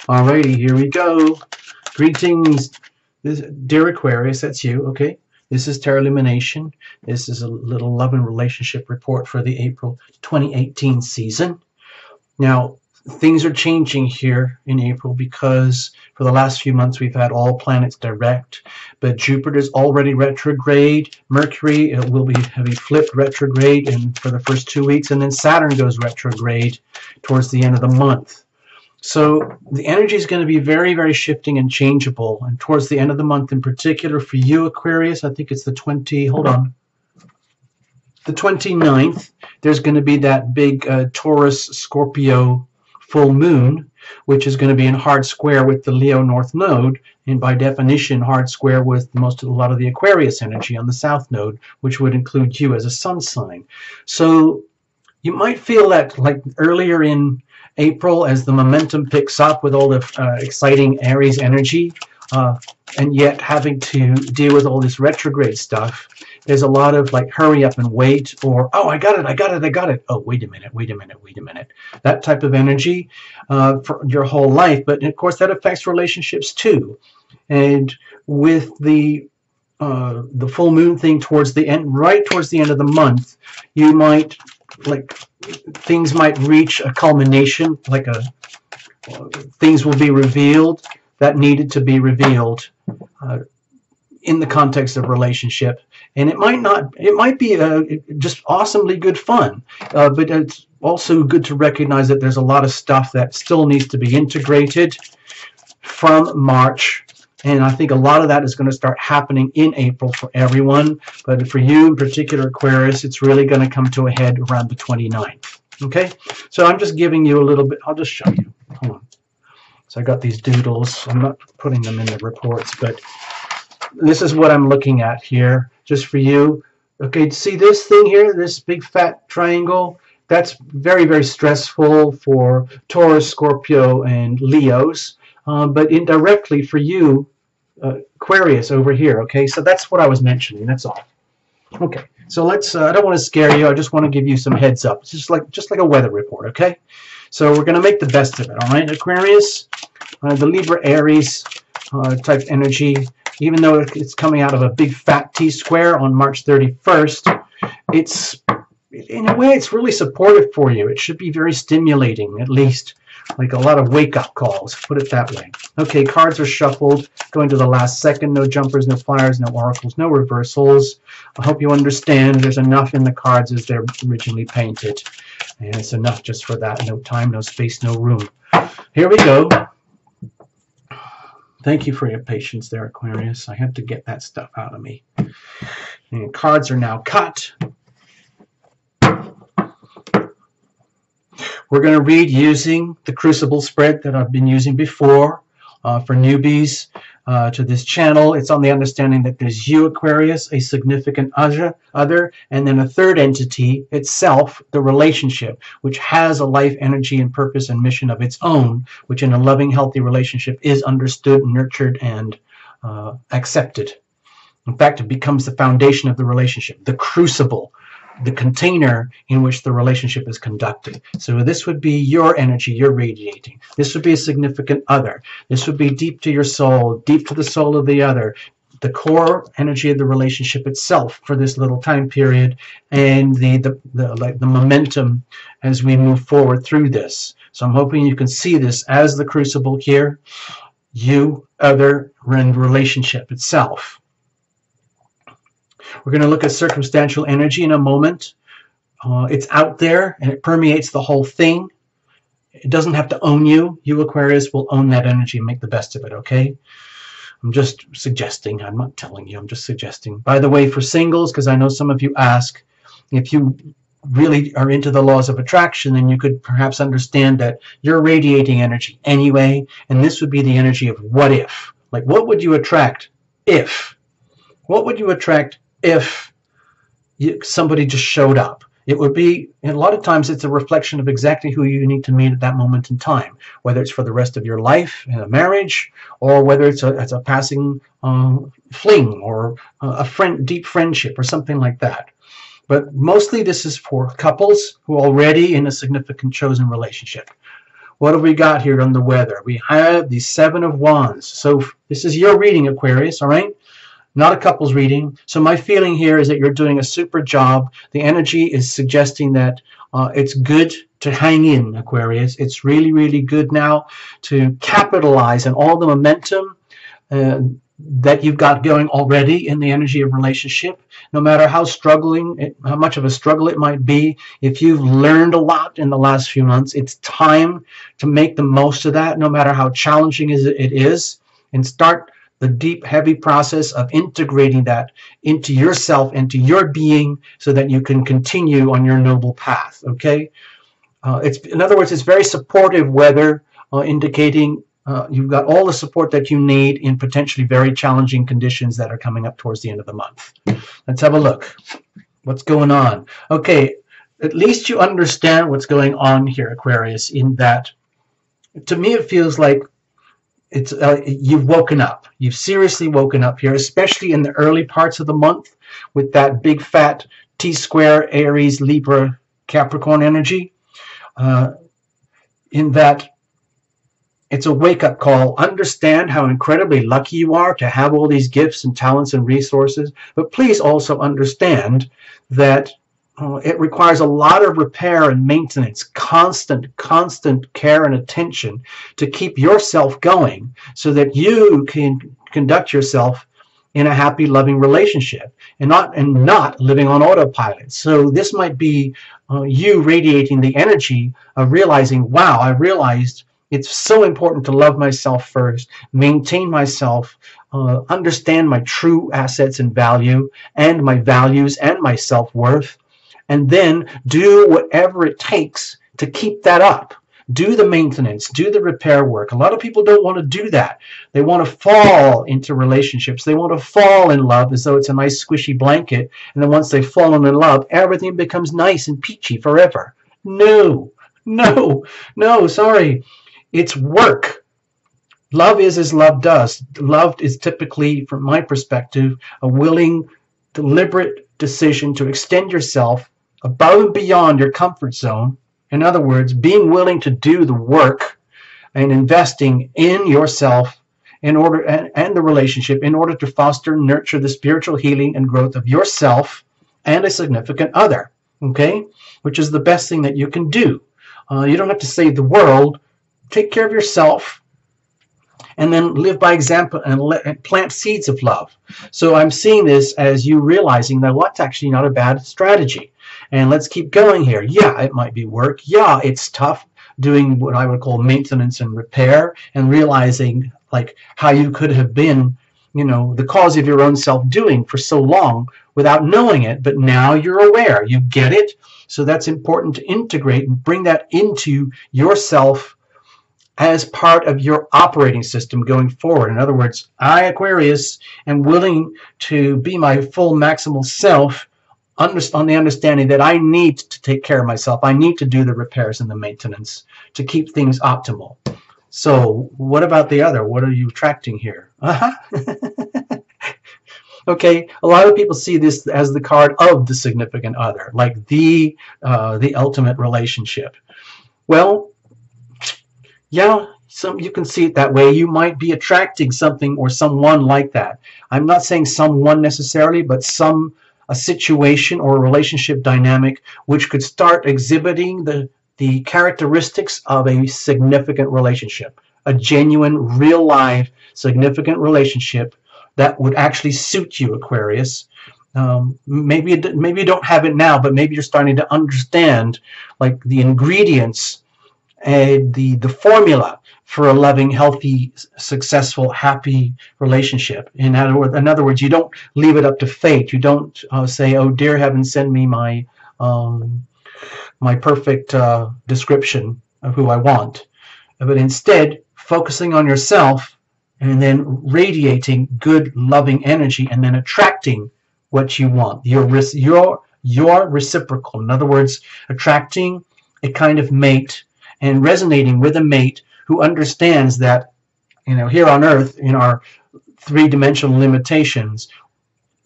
Alrighty, here we go. Greetings, dear Aquarius, that's you, okay? This is Tarot Lumination. This is a little love and relationship report for the April 2018 season. Now, things are changing here in April because for the last few months we've had all planets direct, but Jupiter's already retrograde, Mercury will be having flipped retrograde for the first 2 weeks, and then Saturn goes retrograde towards the end of the month. So the energy is going to be very, very shifting and changeable, and towards the end of the month in particular for you, Aquarius, I think it's the 29th, there's going to be that big Taurus-Scorpio full moon, which is going to be in hard square with the Leo North Node, and by definition hard square with a lot of the Aquarius energy on the South Node, which would include you as a sun sign. So you might feel that like earlier in April, as the momentum picks up with all the exciting Aries energy, and yet having to deal with all this retrograde stuff, there's a lot of like hurry up and wait, or oh, I got it. Oh, wait a minute. That type of energy for your whole life. But of course that affects relationships too. And with the full moon thing towards the end, right towards the end of the month, you might things might reach a culmination, things will be revealed that needed to be revealed in the context of relationship. And it might be just awesomely good fun, but it's also good to recognize that there's a lot of stuff that still needs to be integrated from March. And I think a lot of that is going to start happening in April for everyone. But for you in particular, Aquarius, it's really going to come to a head around the 29th. Okay? So I'm just giving you a little bit. I'll just show you. Hold on. So I got these doodles. I'm not putting them in the reports, but this is what I'm looking at here, just for you. Okay, see this thing here, this big fat triangle? That's very, very stressful for Taurus, Scorpio, and Leos. But indirectly for you, Aquarius over here, okay? So that's what I was mentioning, that's all. Okay, so let's, I don't want to scare you, I just want to give you some heads up. It's just like a weather report, okay? So we're going to make the best of it, all right? Aquarius, the Libra Aries type energy, even though it's coming out of a big fat T-square on March 31st, it's, in a way, it's really supportive for you. It should be very stimulating, at least. Like a lot of wake-up calls, put it that way. Okay, cards are shuffled, going to the last second. No jumpers, no flyers, no oracles, no reversals. I hope you understand there's enough in the cards as they're originally painted. And it's enough just for that. No time, no space, no room. Here we go. Thank you for your patience there, Aquarius. I had to get that stuff out of me. And cards are now cut. We're going to read using the crucible spread that I've been using before for newbies to this channel. It's on the understanding that there's you, Aquarius, a significant other, and then a third entity itself, the relationship, which has a life, energy, and purpose and mission of its own, which in a loving, healthy relationship is understood, nurtured, and accepted. In fact, it becomes the foundation of the relationship, the crucible, the container in which the relationship is conducted. So this would be your energy you're radiating. This would be a significant other. This would be deep to your soul, deep to the soul of the other, the core energy of the relationship itself for this little time period, and the momentum as we move forward through this. So I'm hoping you can see this as the crucible here, you, other, and relationship itself. We're going to look at circumstantial energy in a moment. It's out there and it permeates the whole thing. It doesn't have to own you. You, Aquarius, will own that energy and make the best of it, okay? I'm just suggesting. I'm not telling you. I'm just suggesting. By the way, for singles, because I know some of you ask, if you really are into the laws of attraction, then you could perhaps understand that you're radiating energy anyway, and this would be the energy of what if. Like, what would you attract if? What would you attract if somebody just showed up? It would be, and a lot of times it's a reflection of exactly who you need to meet at that moment in time, whether it's for the rest of your life in a marriage, or whether it's a passing fling, or a deep friendship or something like that. But mostly this is for couples who are already in a significant chosen relationship. What have we got here on the weather? We have the Seven of Wands. So this is your reading, Aquarius, all right? Not a couple's reading. So my feeling here is that you're doing a super job. The energy is suggesting that it's good to hang in, Aquarius. It's really, really good now to capitalize on all the momentum that you've got going already in the energy of relationship. No matter how much of a struggle it might be, if you've learned a lot in the last few months, it's time to make the most of that, no matter how challenging it is, and start the deep, heavy process of integrating that into yourself, into your being, so that you can continue on your noble path, okay? In other words, it's very supportive weather, indicating you've got all the support that you need in potentially very challenging conditions that are coming up towards the end of the month. Let's have a look. What's going on? Okay, at least you understand what's going on here, Aquarius, in that, to me, it feels like it's you've woken up. You've seriously woken up here, especially in the early parts of the month with that big fat T-square Aries, Libra, Capricorn energy. In that it's a wake-up call. Understand how incredibly lucky you are to have all these gifts and talents and resources, but please also understand that it requires a lot of repair and maintenance, constant care and attention to keep yourself going so that you can conduct yourself in a happy, loving relationship and not living on autopilot. So this might be you radiating the energy of realizing, wow, I realized it's so important to love myself first, maintain myself, understand my true assets and value, and my values and my self-worth, and then do whatever it takes to keep that up. Do the maintenance, do the repair work. A lot of people don't want to do that. They want to fall into relationships. They want to fall in love as though it's a nice squishy blanket, and then once they've fallen in love, everything becomes nice and peachy forever. No, sorry. It's work. Love is as love does. Love is typically, from my perspective, a willing, deliberate decision to extend yourself above and beyond your comfort zone. In other words, being willing to do the work and investing in yourself in order and the relationship in order to foster and nurture the spiritual healing and growth of yourself and a significant other, okay? Which is the best thing that you can do. You don't have to save the world. Take care of yourself, and then live by example and plant seeds of love. So I'm seeing this as you realizing that what's actually not a bad strategy. And let's keep going here. Yeah, it might be work. Yeah, it's tough doing what I would call maintenance and repair, and realizing like how you could have been, you know, the cause of your own self-doing for so long without knowing it, but now you're aware. You get it. So that's important to integrate and bring that into yourself as part of your operating system going forward. In other words, I, Aquarius, am willing to be my full maximal self on the understanding that I need to take care of myself. I need to do the repairs and the maintenance to keep things optimal. So what about the other? What are you attracting here? Okay, a lot of people see this as the card of the significant other, like the ultimate relationship. Well, yeah, you can see it that way. You might be attracting something or someone like that. I'm not saying someone necessarily, but a situation or a relationship dynamic which could start exhibiting the characteristics of a significant relationship, a genuine, real life, significant relationship that would actually suit you, Aquarius. Maybe you don't have it now, but maybe you're starting to understand like the ingredients and the formula for a loving, healthy, successful, happy relationship. In other words, you don't leave it up to fate. You don't say, "Oh, dear heaven, send me my perfect description of who I want," but instead focusing on yourself and then radiating good, loving energy, and then attracting what you want. Your reciprocal. In other words, attracting a kind of mate and resonating with a mate who understands that, you know, here on Earth, in our three-dimensional limitations,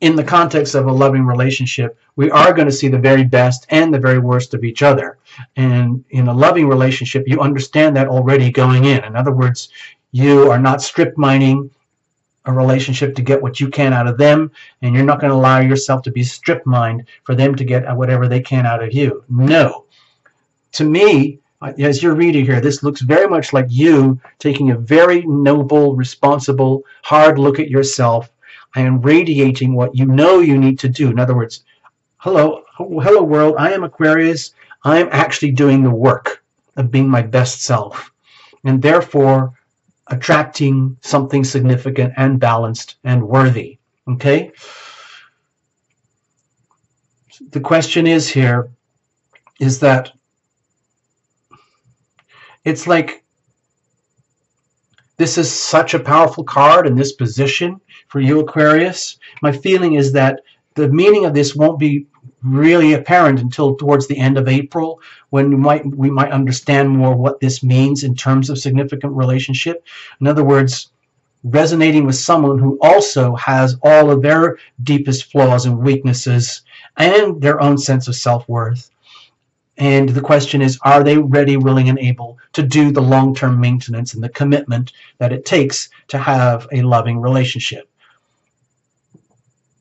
in the context of a loving relationship, we are going to see the very best and the very worst of each other. And in a loving relationship, you understand that already going in. In other words, you are not strip mining a relationship to get what you can out of them, and you're not going to allow yourself to be strip mined for them to get whatever they can out of you. No. To me, as your reader here, this looks very much like you taking a very noble, responsible, hard look at yourself and radiating what you know you need to do. In other words, hello world, I am Aquarius. I am actually doing the work of being my best self, and therefore attracting something significant and balanced and worthy. Okay? The question is here is that it's like this is such a powerful card in this position for you, Aquarius. My feeling is that the meaning of this won't be really apparent until towards the end of April, when we might understand more what this means in terms of significant relationship. In other words, resonating with someone who also has all of their deepest flaws and weaknesses and their own sense of self-worth. And the question is, are they ready, willing, and able to do the long-term maintenance and the commitment that it takes to have a loving relationship?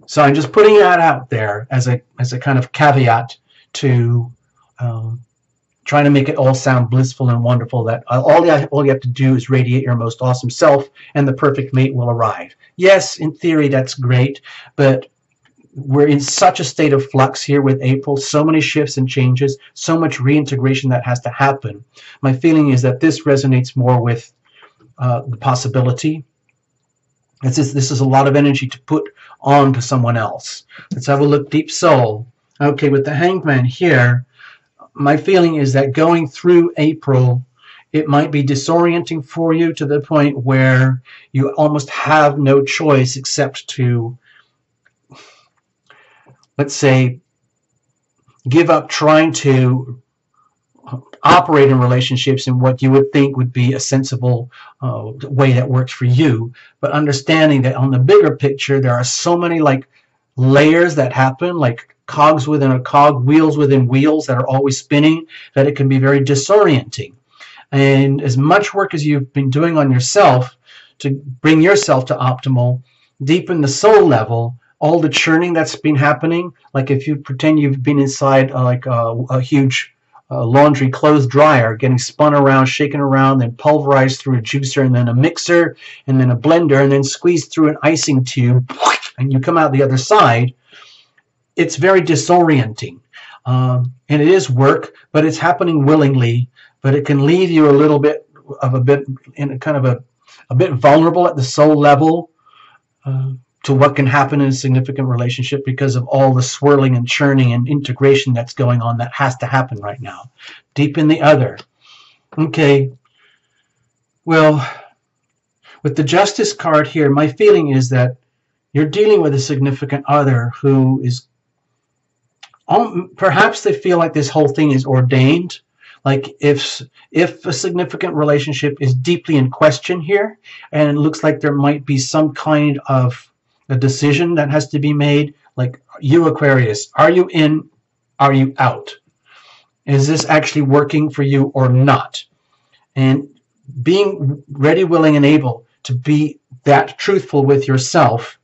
So I'm just putting that out there as a kind of caveat to trying to make it all sound blissful and wonderful, that all you have to do is radiate your most awesome self and the perfect mate will arrive. Yes, in theory that's great, but we're in such a state of flux here with April, so many shifts and changes, so much reintegration that has to happen. My feeling is that this resonates more with the possibility. This is a lot of energy to put on to someone else. Let's have a look, deep soul. Okay, with the Hangman here, my feeling is that going through April, it might be disorienting for you to the point where you almost have no choice except to, let's say, give up trying to operate in relationships in what you would think would be a sensible way that works for you, but understanding that on the bigger picture there are so many like layers that happen, like cogs within a cog, wheels within wheels that are always spinning, that it can be very disorienting. And as much work as you've been doing on yourself to bring yourself to optimal, deep in the soul level, all the churning that's been happening, like if you pretend you've been inside like a huge laundry clothes dryer, getting spun around, shaken around, then pulverized through a juicer, and then a mixer, and then a blender, and then squeezed through an icing tube, and you come out the other side. It's very disorienting, and it is work, but it's happening willingly. But it can leave you a bit vulnerable at the soul level to what can happen in a significant relationship because of all the swirling and churning and integration that's going on that has to happen right now. Deep in the other. Okay. Well, with the Justice card here, my feeling is that you're dealing with a significant other who is, perhaps they feel like this whole thing is ordained. Like if a significant relationship is deeply in question here, and it looks like there might be some kind of a decision that has to be made, like you, Aquarius, are you in, are you out? Is this actually working for you or not? And being ready, willing, and able to be that truthful with yourself,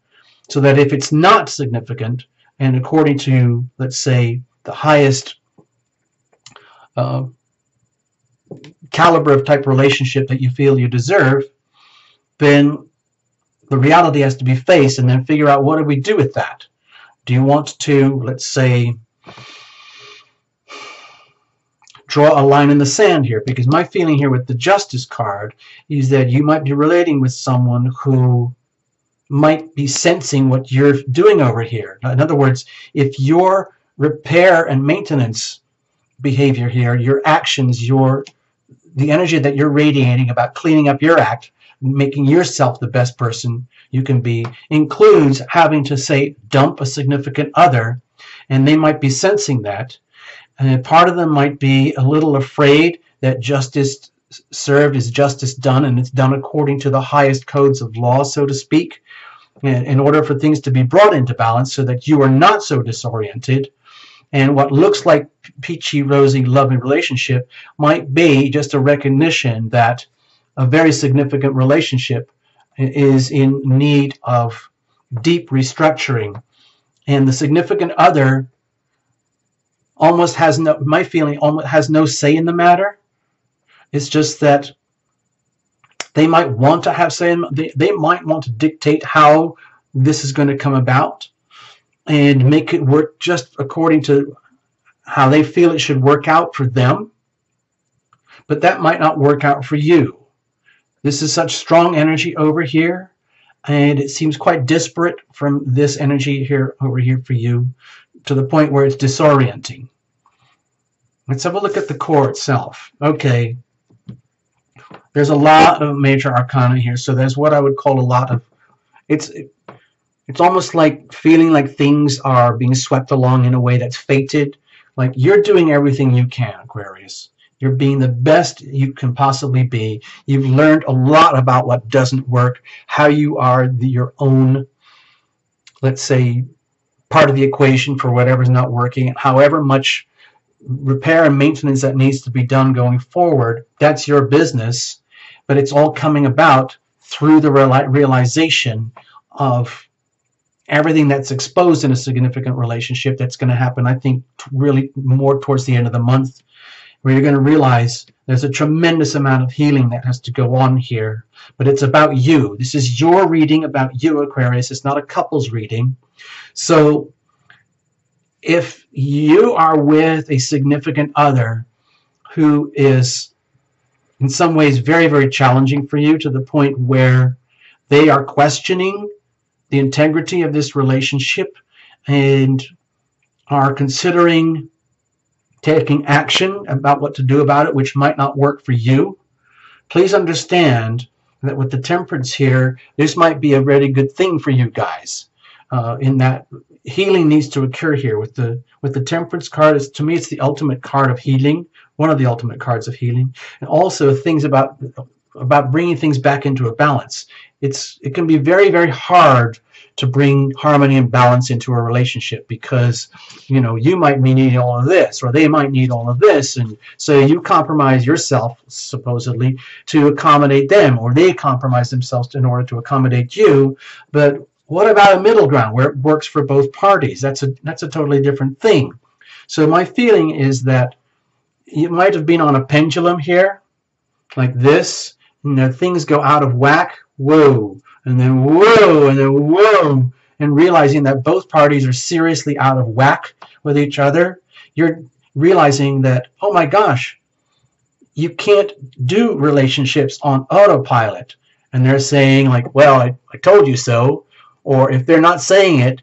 so that if it's not significant, and according to, let's say, the highest caliber of type relationship that you feel you deserve, then the reality has to be faced, and then figure out, what do we do with that? Do you want to, let's say, draw a line in the sand here? Because my feeling here with the Justice card is that you might be relating with someone who might be sensing what you're doing over here. In other words, if your repair and maintenance behavior here, your actions, the energy that you're radiating about cleaning up your act, making yourself the best person you can be, includes having to, say, dump a significant other, and they might be sensing that. And part of them might be a little afraid that justice served is justice done, and it's done according to the highest codes of law, so to speak. in order for things to be brought into balance so that you are not so disoriented. And what looks like peachy, rosy, loving relationship might be just a recognition that a very significant relationship is in need of deep restructuring. And the significant other almost has no, my feeling, almost has no say in the matter. It's just that they might want to have say, they might want to dictate how this is going to come about and make it work just according to how they feel it should work out for them. But that might not work out for you. This is such strong energy over here, and it seems quite disparate from this energy here over here for you, to the point where it's disorienting. Let's have a look at the core itself. Okay, there's a lot of major arcana here, so there's what I would call a lot of, it's almost like feeling like things are being swept along in a way that's fated. Like you're doing everything you can, Aquarius. You're being the best you can possibly be. You've learned a lot about what doesn't work, how you are your own, let's say, part of the equation for whatever's not working, and however much repair and maintenance that needs to be done going forward, that's your business. But it's all coming about through the realization of everything that's exposed in a significant relationship. That's going to happen, I think, really more towards the end of the month, where you're going to realize there's a tremendous amount of healing that has to go on here. But it's about you. This is your reading about you, Aquarius. It's not a couple's reading. So if you are with a significant other who is in some ways very, very challenging for you, to the point where they are questioning the integrity of this relationship and are considering taking action about what to do about it, which might not work for you, please understand that with the Temperance here, this might be a very good thing for you guys. In that healing needs to occur here. With the Temperance card, to me, it's the ultimate card of healing, one of the ultimate cards of healing, and also things about bringing things back into a balance. It can be very, very hard to bring harmony and balance into a relationship, because you might need all of this, or they might need all of this, and so you compromise yourself supposedly to accommodate them, or they compromise themselves in order to accommodate you. But what about a middle ground where it works for both parties? That's a totally different thing. So my feeling is that you might have been on a pendulum here, like this. Things go out of whack, whoa, and then whoa, and then whoa, and realizing that both parties are seriously out of whack with each other. You're realizing that, oh my gosh, you can't do relationships on autopilot. And they're saying like, well, I told you so. Or if they're not saying it,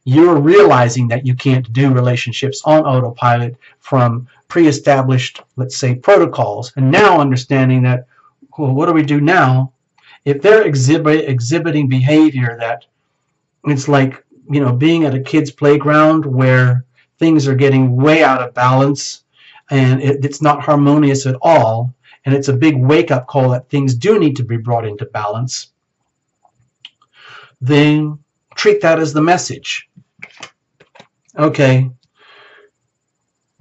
you're realizing that you can't do relationships on autopilot from pre-established, let's say, protocols. And now understanding that, well, what do we do now? If they're exhibiting behavior that it's like, being at a kid's playground where things are getting way out of balance and it's not harmonious at all, and it's a big wake-up call that things do need to be brought into balance, then treat that as the message. Okay.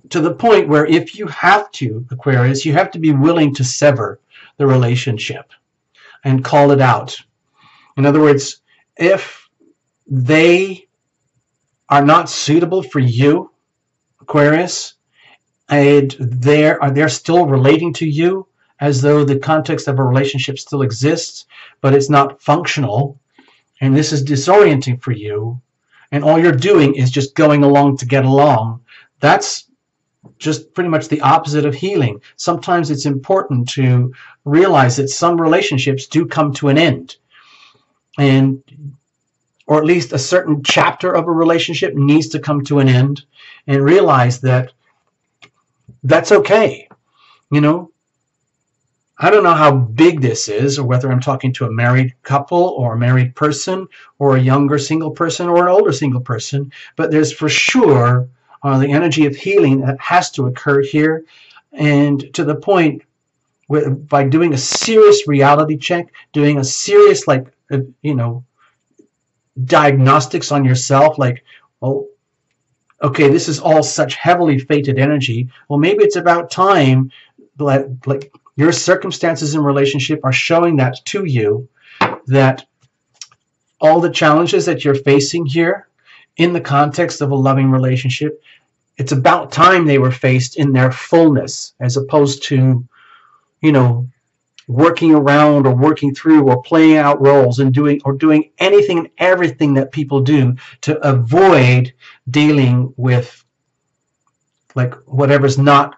To the point where if you have to, Aquarius, you have to be willing to sever the relationship and call it out. In other words, if they are not suitable for you, Aquarius, and they're still relating to you as though the context of a relationship still exists, but it's not functional, and this is disorienting for you, and all you're doing is just going along to get along, that's just pretty much the opposite of healing. Sometimes it's important to realize that some relationships do come to an end, or at least a certain chapter of a relationship needs to come to an end, and realize that that's okay. I don't know how big this is, or whether I'm talking to a married couple or a married person or a younger single person or an older single person, but there's for sure the energy of healing that has to occur here, and to the point where by doing a serious reality check, doing a serious diagnostics on yourself, like, well, okay, this is all such heavily fated energy. Well, maybe it's about time, like your circumstances in relationship are showing that to you, that all the challenges that you're facing here in the context of a loving relationship, it's about time they were faced in their fullness, as opposed to, you know, working around or working through or playing out roles and doing anything and everything that people do to avoid dealing with like whatever's not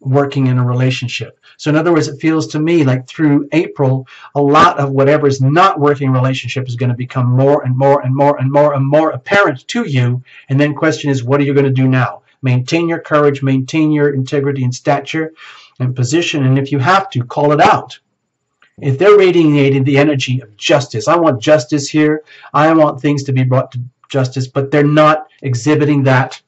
working in a relationship. So in other words, it feels to me like through April, a lot of whatever's not working relationship is going to become more and more and more and more and more apparent to you. And then question is, what are you going to do now? Maintain your courage, maintain your integrity and stature and position. And if you have to, call it out. If they're radiating the energy of justice, I want justice here, I want things to be brought to justice, but they're not exhibiting that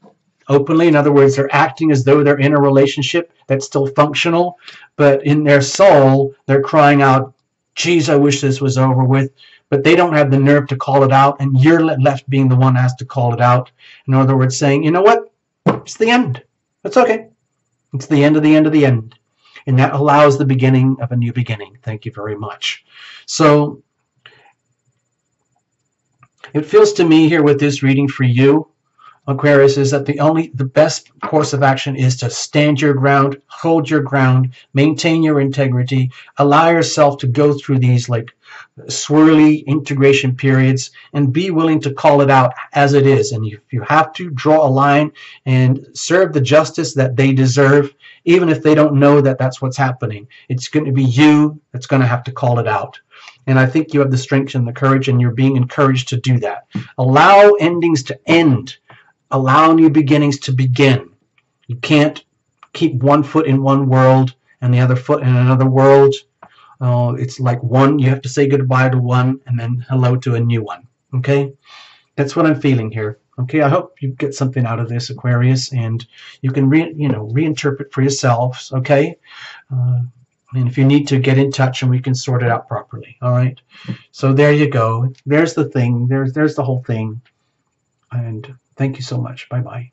openly. In other words, they're acting as though they're in a relationship that's still functional, but in their soul, they're crying out, geez, I wish this was over with, but they don't have the nerve to call it out, and you're left being the one that has to call it out. In other words, saying, you know what, it's the end. That's okay. It's the end of the end of the end. And that allows the beginning of a new beginning. Thank you very much. So it feels to me here with this reading for you, Aquarius, is that the best course of action is to stand your ground, hold your ground, maintain your integrity, allow yourself to go through these like swirly integration periods and be willing to call it out as it is. And if you have to, draw a line and serve the justice that they deserve, even if they don't know that that's what's happening. It's going to be you that's going to have to call it out. And I think you have the strength and the courage, and you're being encouraged to do that. Allow endings to end. Allow new beginnings to begin. You can't keep one foot in one world and the other foot in another world. It's like one, you have to say goodbye to one and then hello to a new one. Okay? That's what I'm feeling here. Okay, I hope you get something out of this, Aquarius, and you can reinterpret for yourselves, okay? And if you need to, get in touch and we can sort it out properly, all right? So there you go. There's the thing. There's the whole thing. And thank you so much. Bye-bye.